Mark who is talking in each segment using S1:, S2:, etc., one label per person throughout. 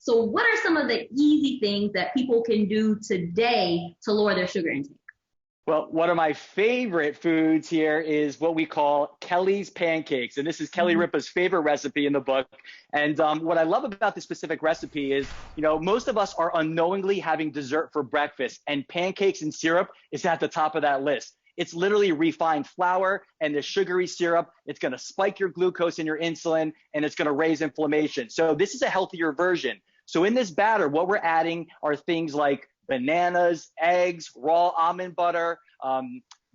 S1: So what are some of the easy things that people can do today to lower their sugar intake?
S2: Well, one of my favorite foods here is what we call Kelly's pancakes. And this is Kelly Ripa's favorite recipe in the book. And what I love about this specific recipe is, most of us are unknowingly having dessert for breakfast, and pancakes and syrup is at the top of that list. It's literally refined flour and the sugary syrup. It's going to spike your glucose and your insulin, and it's going to raise inflammation. So this is a healthier version. So in this batter, what we're adding are things like bananas, eggs, raw almond butter,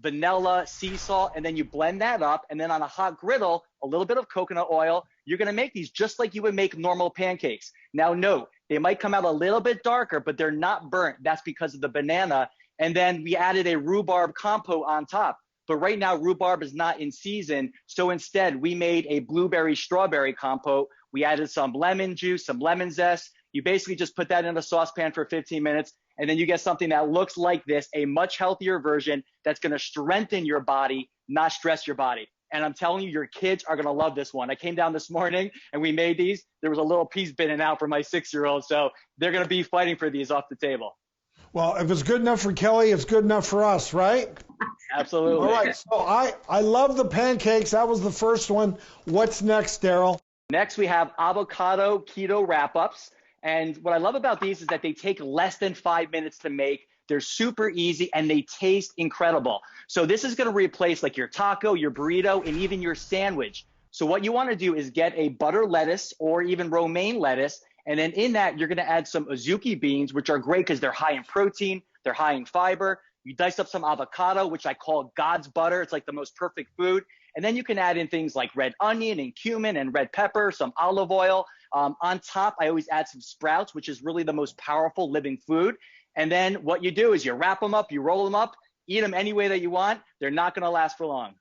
S2: vanilla, sea salt, and then you blend that up. And then on a hot griddle, a little bit of coconut oil. You're going to make these just like you would make normal pancakes. Now, note, they might come out a little bit darker, but they're not burnt. That's because of the banana. And then we added a rhubarb compote on top. But right now, rhubarb is not in season. So instead, we made a blueberry strawberry compote. We added some lemon juice, some lemon zest. You basically just put that in a saucepan for 15 minutes. And then you get something that looks like this, a much healthier version that's going to strengthen your body, not stress your body. And I'm telling you, your kids are going to love this one. I came down this morning and we made these. There was a little piece bitten out for my 6-year-old. So they're going to be fighting for these off the table.
S3: Well, if it's good enough for Kelly, it's good enough for us, right?
S2: Absolutely.
S3: All right. So I love the pancakes. That was the first one. What's next, Daryl?
S2: Next, we have avocado keto wrap-ups. And what I love about these is that they take less than 5 minutes to make. They're super easy and they taste incredible. So this is going to replace like your taco, your burrito, and even your sandwich. So what you want to do is get a butter lettuce or even romaine lettuce. And then in that, you're going to add some azuki beans, which are great because they're high in protein. They're high in fiber. You dice up some avocado, which I call God's butter. It's like the most perfect food. And then you can add in things like red onion and cumin and red pepper, some olive oil. On top, I always add some sprouts, which is really the most powerful living food. And then what you do is you wrap them up, you roll them up, eat them any way that you want. They're not going to last for long.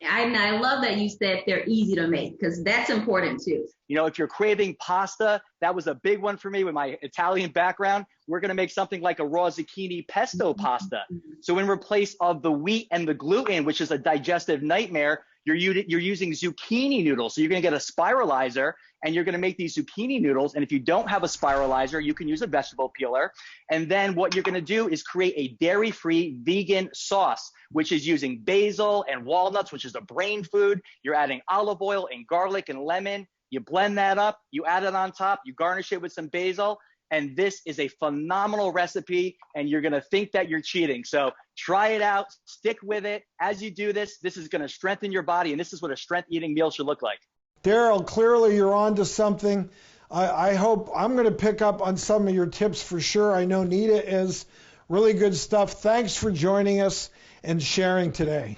S1: I love that you said they're easy to make because that's important too.
S2: If you're craving pasta, that was a big one for me with my Italian background. We're going to make something like a raw zucchini pesto pasta. So in replace of the wheat and the gluten, which is a digestive nightmare, you're using zucchini noodles. So you're going to get a spiralizer and you're going to make these zucchini noodles. And if you don't have a spiralizer, you can use a vegetable peeler. And then what you're going to do is create a dairy-free vegan sauce, which is using basil and walnuts, which is a brain food. You're adding olive oil and garlic and lemon. You blend that up, you add it on top, you garnish it with some basil, and this is a phenomenal recipe, and you're going to think that you're cheating. So try it out, stick with it. As you do this, this is going to strengthen your body, and this is what a strength eating meal should look like.
S3: Daryl, clearly you're on to something. I hope I'm going to pick up on some of your tips for sure. I know Nita is. Really good stuff. Thanks for joining us and sharing today.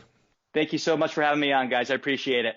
S2: Thank you so much for having me on, guys. I appreciate it.